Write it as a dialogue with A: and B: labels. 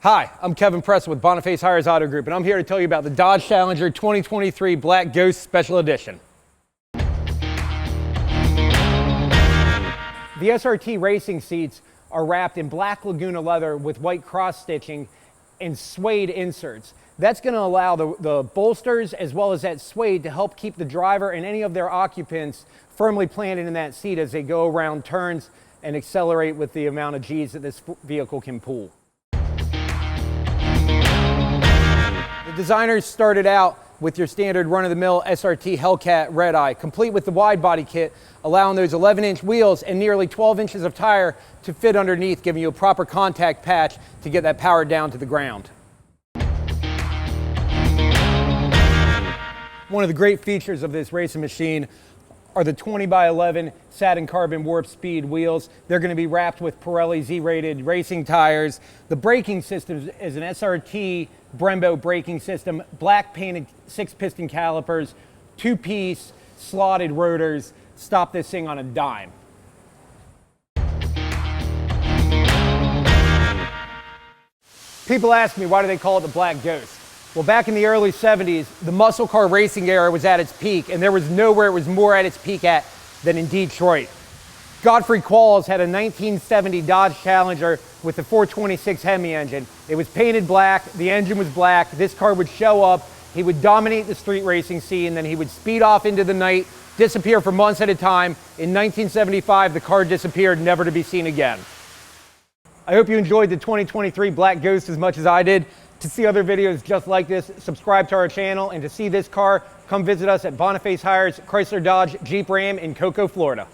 A: Hi, I'm Kevin Preston with Boniface Hires Auto Group, and I'm here to tell you about the Dodge Challenger 2023 Black Ghost Special Edition. The SRT racing seats are wrapped in black Laguna leather with white cross stitching and suede inserts. That's going to allow the bolsters as well as that suede to help keep the driver and any of their occupants firmly planted in that seat as they go around turns and accelerate with the amount of G's that this vehicle can pull. The designers started out with your standard run-of-the-mill SRT Hellcat Red Eye, complete with the wide body kit, allowing those 11-inch wheels and nearly 12 inches of tire to fit underneath, giving you a proper contact patch to get that power down to the ground. One of the great features of this racing machine are the 20x11 satin carbon warp speed wheels. They're going to be wrapped with Pirelli Z-rated racing tires. The braking system is an SRT Brembo braking system, black painted 6-piston calipers, 2-piece slotted rotors. Stop this thing on a dime. People ask me, why do they call it the Black Ghost? Well, back in the early 70s, the muscle car racing era was at its peak, and there was nowhere it was more at its peak at than in Detroit. Godfrey Qualls had a 1970 Dodge Challenger with a 426 Hemi engine. It was painted black, the engine was black, this car would show up, he would dominate the street racing scene, then he would speed off into the night, disappear for months at a time. In 1975, the car disappeared, never to be seen again. I hope you enjoyed the 2023 Black Ghost as much as I did. To see other videos just like this, subscribe to our channel, and to see this car, come visit us at Boniface Hires Chrysler Dodge Jeep Ram in Cocoa, Florida.